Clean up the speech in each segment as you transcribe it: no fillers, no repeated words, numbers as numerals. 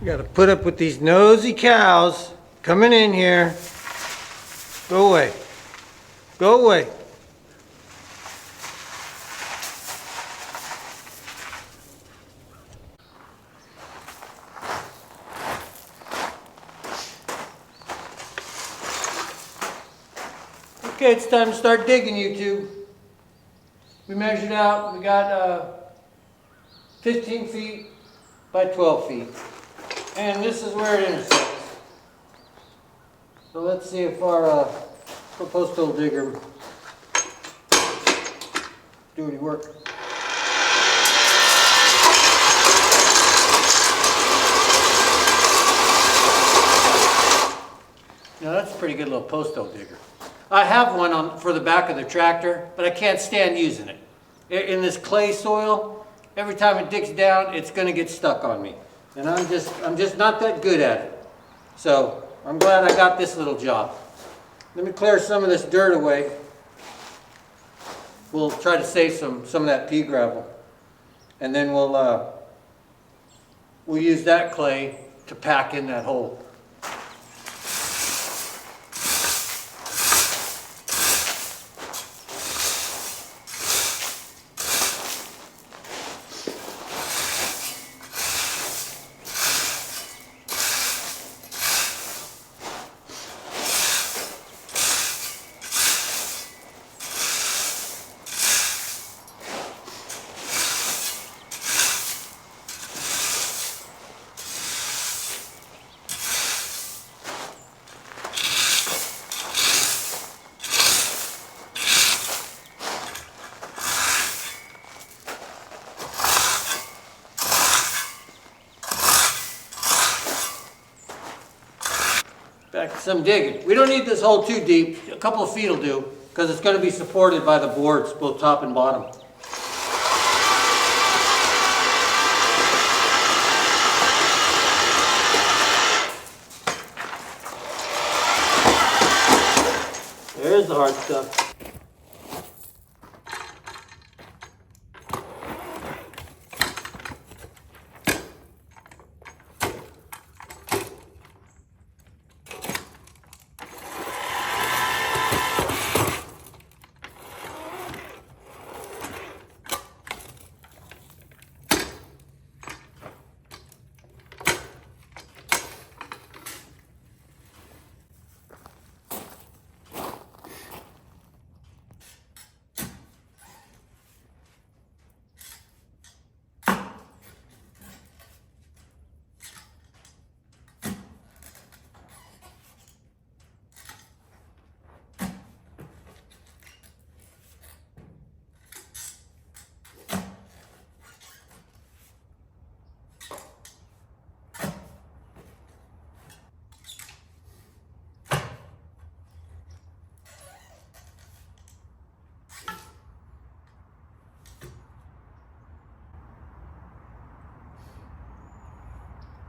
You gotta put up with these nosy cows coming in here. Go away. Go away. Okay, it's time to start digging, you two. We measured out, we got 15 feet by 12 feet. And this is where it intersects. So let's see if our post hole digger do any work. Now that's a pretty good little post hole digger. I have one for the back of the tractor, but I can't stand using it. In this clay soil, every time it digs down, it's going to get stuck on me. And I'm just not that good at it. So I'm glad I got this little job. Let me clear some of this dirt away. We'll try to save some of that pea gravel. And then we'll use that clay to pack in that hole. Back to some digging. We don't need this hole too deep. A couple of feet will do, because it's going to be supported by the boards, both top and bottom. There's the hard stuff.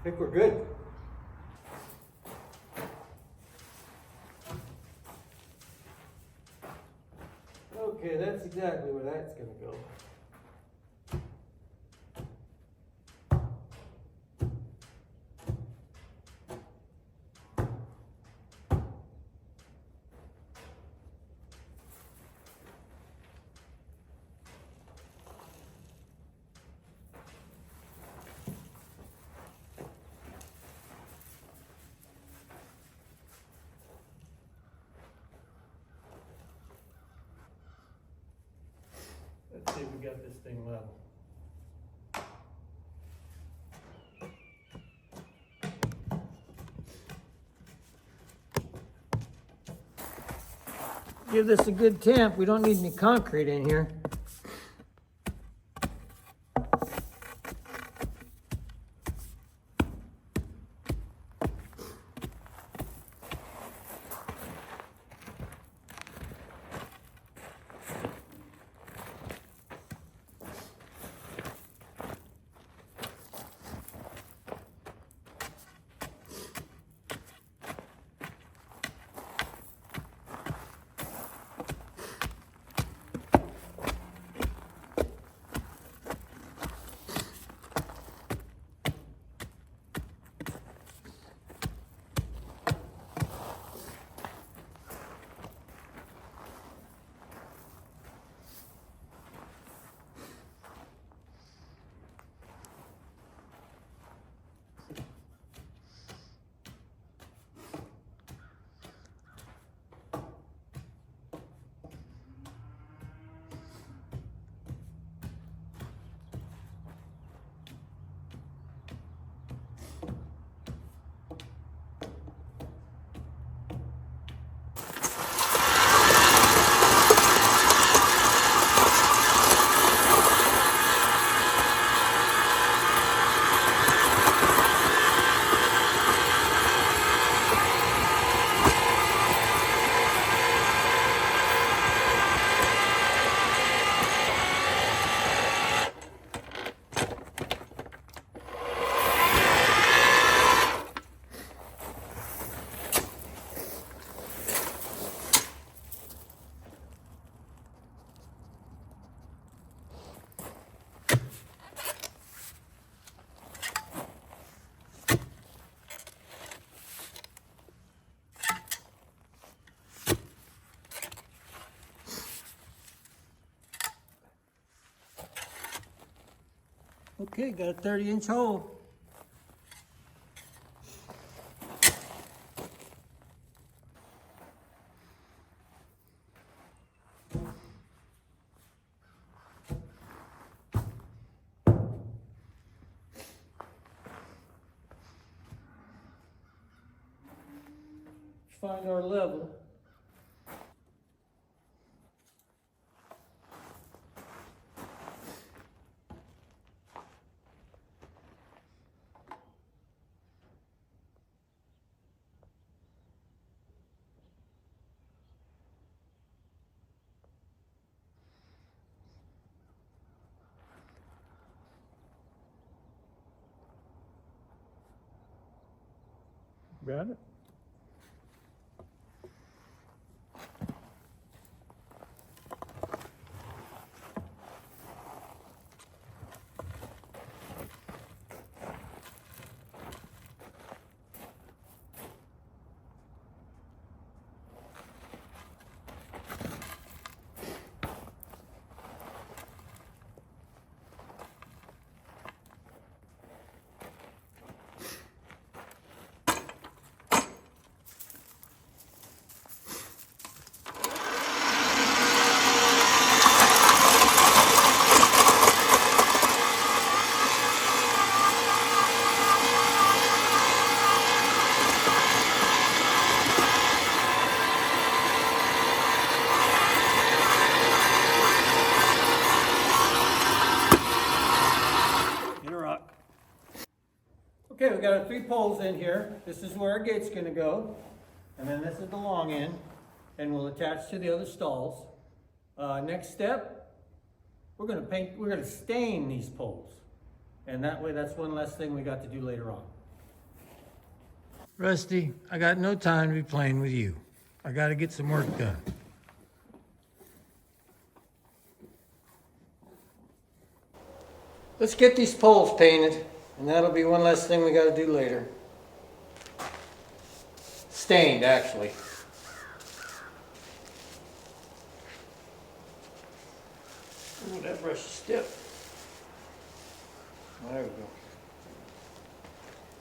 I think we're good. Okay, that's exactly where that's going to go. Let's see if we got this thing level. Give this a good tamp. We don't need any concrete in here. Okay, got a 30-inch hole. Find our level. Got it? Okay, we got our 3 poles in here. This is where our gate's gonna go. And then this is the long end, and we'll attach to the other stalls. Next step, we're gonna stain these poles. And that way, that's one less thing we got to do later on. Rusty, I got no time to be playing with you. I gotta get some work done. Let's get these poles painted, and that'll be one less thing we gotta do later. Stained, actually. Ooh, that brush is stiff. There we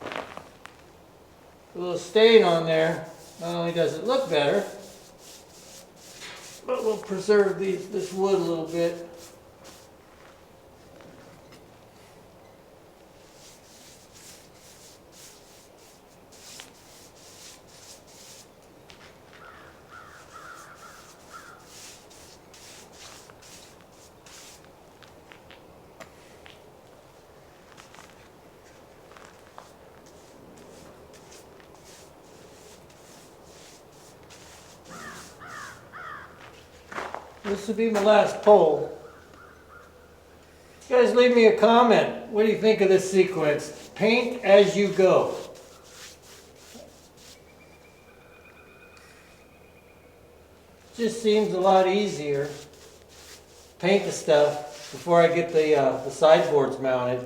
go. A little stain on there. Not only does it look better, but we'll preserve this wood a little bit. This will be my last pole. You guys leave me a comment. What do you think of this sequence? Paint as you go. Just seems a lot easier. Paint the stuff before I get the sideboards mounted.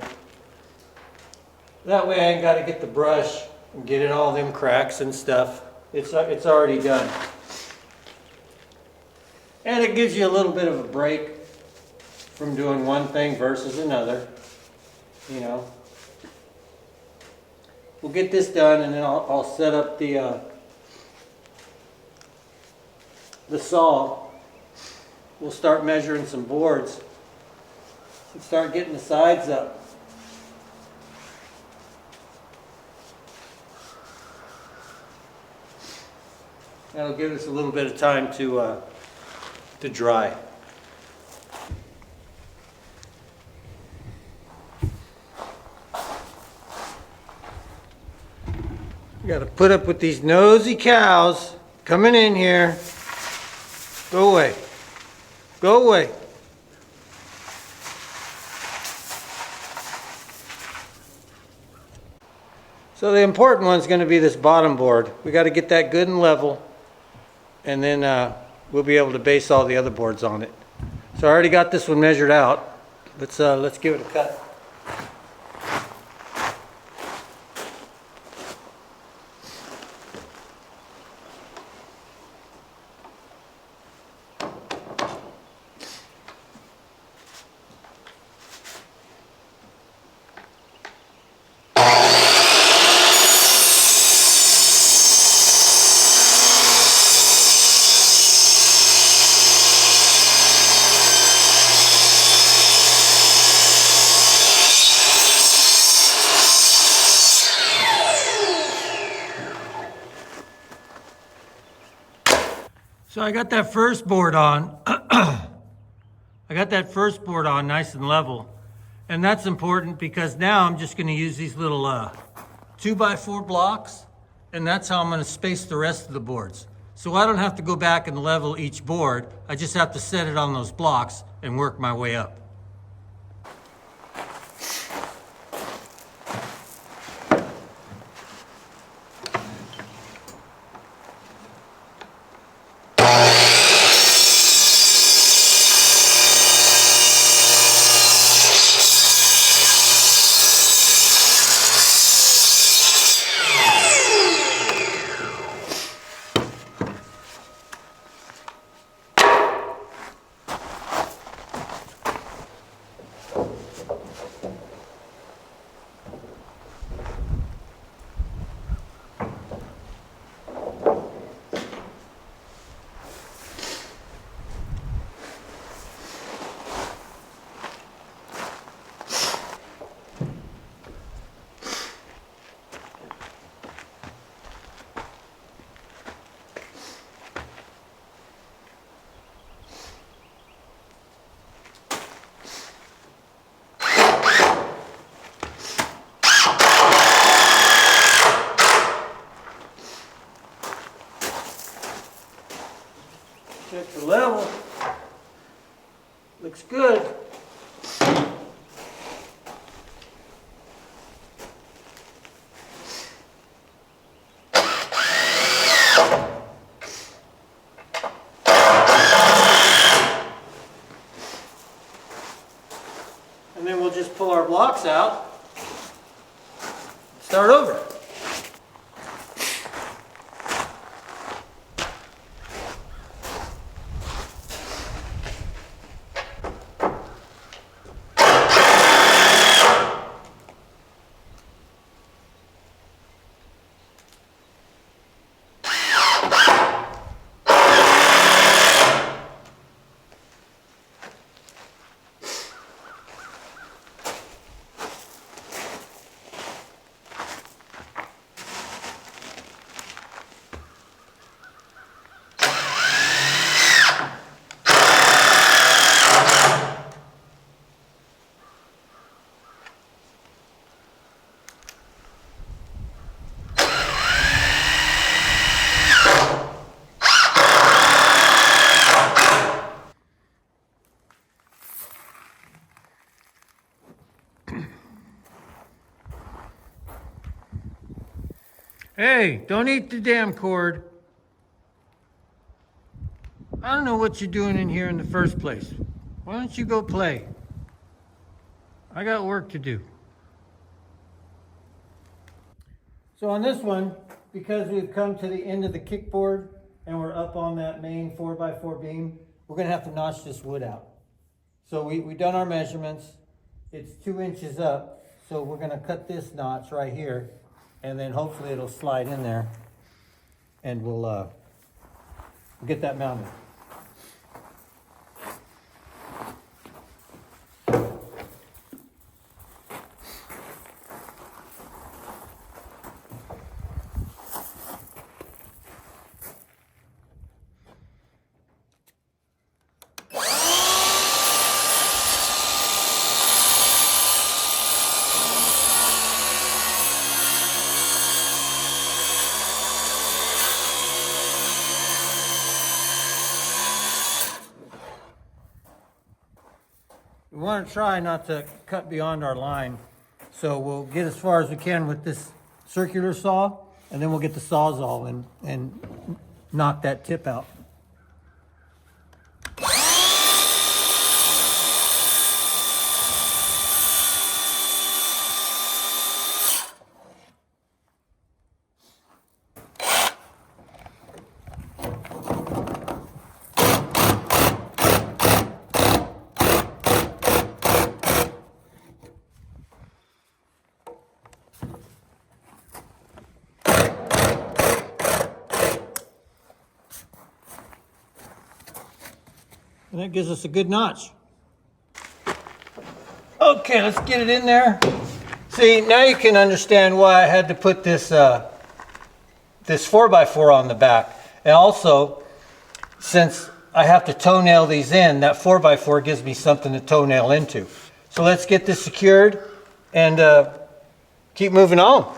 That way I ain't got to get the brush and get in all them cracks and stuff. It's already done. And it gives you a little bit of a break from doing one thing versus another, you know. We'll get this done, and then I'll set up the saw. We'll start measuring some boards and start getting the sides up. That'll give us a little bit of time to dry. You got to put up with these nosy cows coming in here. Go away. Go away. So the important one's going to be this bottom board. We got to get that good and level, and then we'll be able to base all the other boards on it. So I already got this one measured out. Let's give it a cut. So I got that first board on. I got that first board on nice and level. And that's important because now I'm just gonna use these little 2x4 blocks, and that's how I'm gonna space the rest of the boards. So I don't have to go back and level each board. I just have to set it on those blocks and work my way up. Check the level. Looks good. And then we'll just pull our blocks out, start over. Hey, don't eat the damn cord. I don't know what you're doing in here in the first place. Why don't you go play? I got work to do. So on this one, because we've come to the end of the kickboard and we're up on that main 4x4 beam, we're gonna have to notch this wood out. So we've done our measurements. It's 2 inches up. So we're gonna cut this notch right here, and then hopefully it'll slide in there, and we'll get that mounted. We want to try not to cut beyond our line, so we'll get as far as we can with this circular saw, and then we'll get the Sawzall and knock that tip out. And that gives us a good notch. Okay, let's get it in there. See, now you can understand why I had to put this this 4x4 on the back. And also, since I have to toenail these in, that 4x4 gives me something to toenail into. So let's get this secured and keep moving on.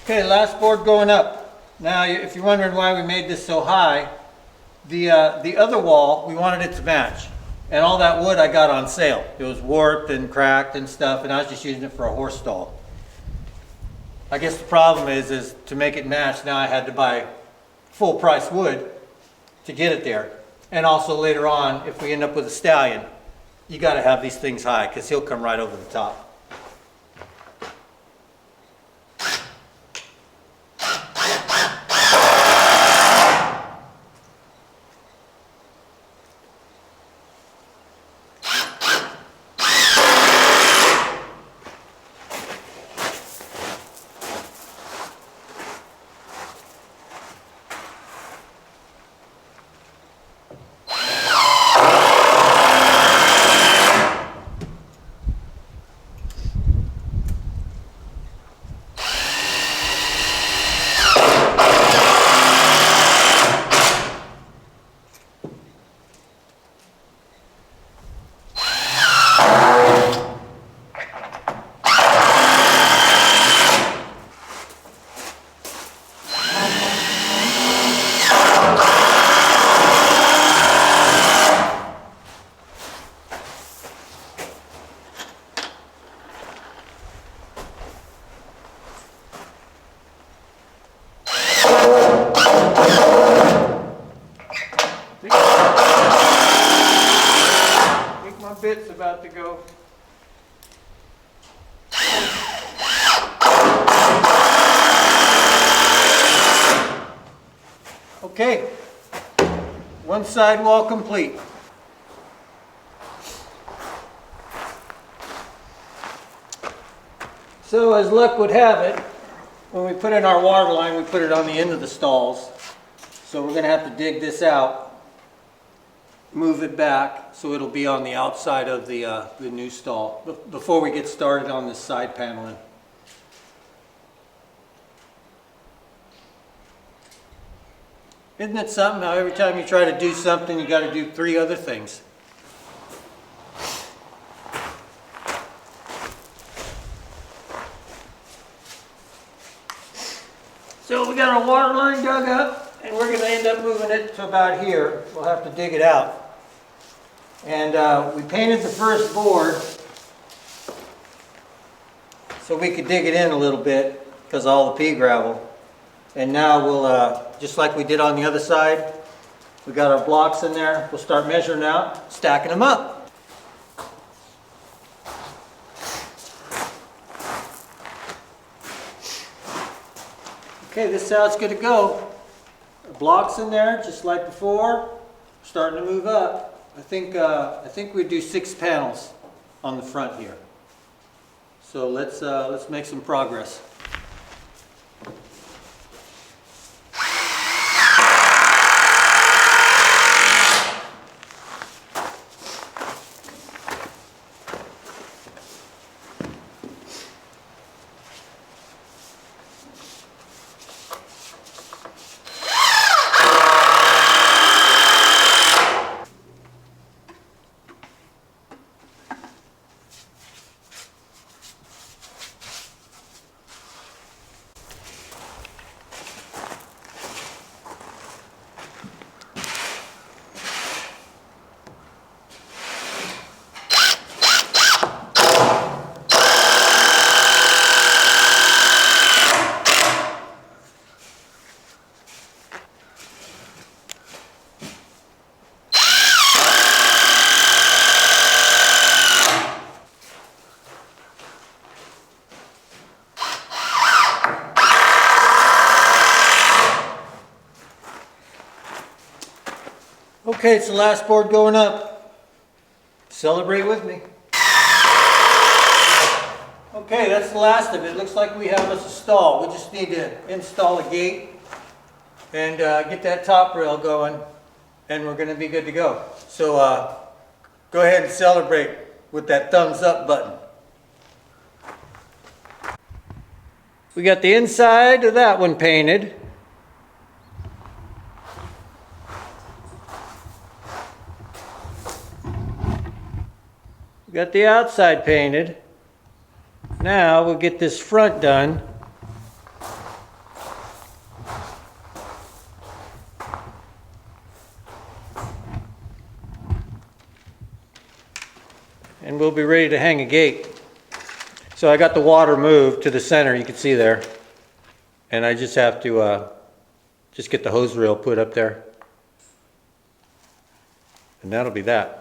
Okay, last board going up. Now, if you're wondering why we made this so high, the other wall, we wanted it to match. And all that wood I got on sale. It was warped and cracked and stuff, and I was just using it for a horse stall. I guess the problem is to make it match, now I had to buy full price wood to get it there. And also later on, if we end up with a stallion, you gotta have these things high, because he'll come right over the top. Bit's about to go. Okay, one side wall complete. So as luck would have it, when we put in our water line, we put it on the end of the stalls. So we're going to have to dig this out, move it back so it'll be on the outside of the new stall before we get started on this side paneling. Isn't it something how every time you try to do something you got to do 3 other things? So we got our water line dug up, and we're going to end up moving it to about here. We'll have to dig it out. And we painted the first board so we could dig it in a little bit because of all the pea gravel. And now we'll, just like we did on the other side, we got our blocks in there. We'll start measuring out, stacking them up. Okay, this is how it's going to go. Blocks in there, just like before. Starting to move up. I think we do 6 panels on the front here. So let's make some progress. Okay, it's the last board going up. Celebrate with me. Okay, that's the last of it. Looks like we have us a stall. We just need to install a gate and get that top rail going, and we're going to be good to go. So go ahead and celebrate with that thumbs up button. We got the inside of that one painted. We got the outside painted. Now we'll get this front done. And we'll be ready to hang a gate. So I got the water moved to the center, you can see there. And I just have to just get the hose reel put up there. And that'll be that.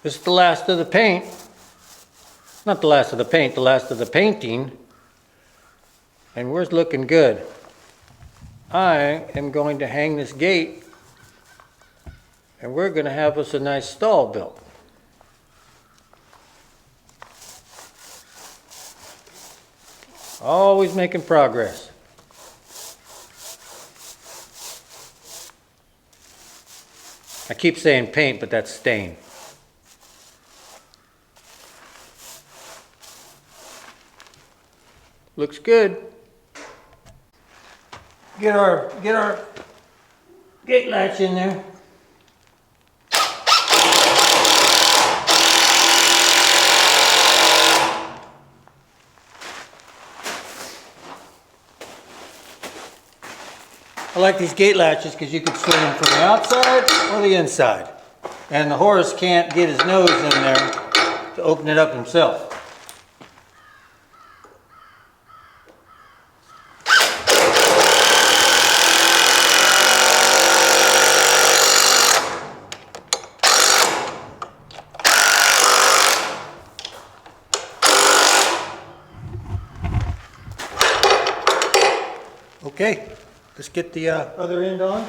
This is the last of the paint. Not the last of the paint, the last of the painting. And we're looking good. I am going to hang this gate, and we're going to have us a nice stall built. Always making progress. I keep saying paint, but that's stain. Looks good. Get our gate latch in there. I like these gate latches because you can swing them from the outside or the inside. And the horse can't get his nose in there to open it up himself. Okay, let's get the other end on.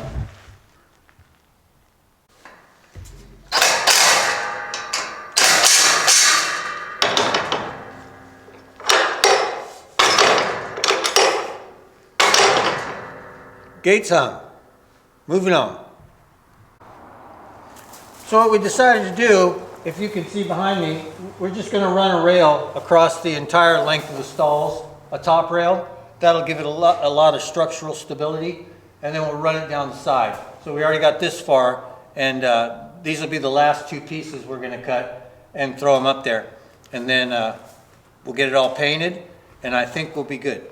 Gates hung. Moving on. So what we decided to do, if you can see behind me, we're just going to run a rail across the entire length of the stalls, a top rail. That'll give it a lot of structural stability, and then we'll run it down the side. So we already got this far, and these will be the last two pieces we're going to cut and throw them up there. And then we'll get it all painted, and I think we'll be good.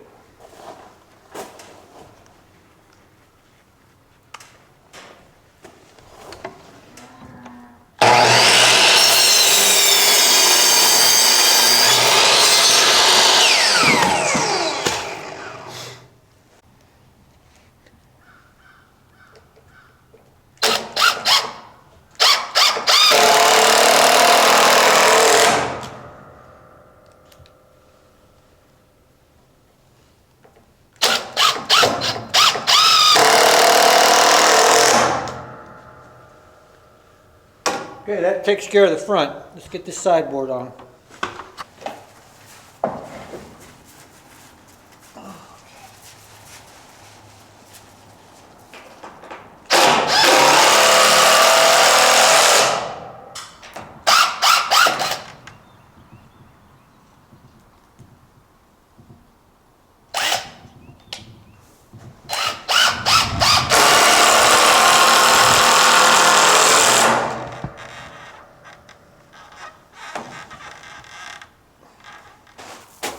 Okay, that takes care of the front. Let's get this sideboard on.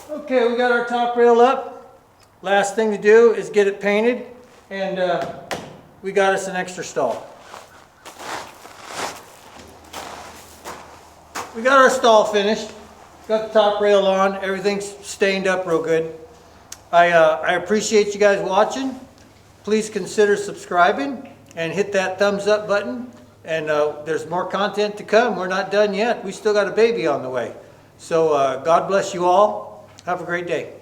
Okay, we got our top rail up. Last thing to do is get it painted, and we got us an extra stall. We got our stall finished. Got the top rail on. Everything's stained up real good. I appreciate you guys watching. Please consider subscribing and hit that thumbs up button. And there's more content to come. We're not done yet. We still got a baby on the way. So God bless you all. Have a great day.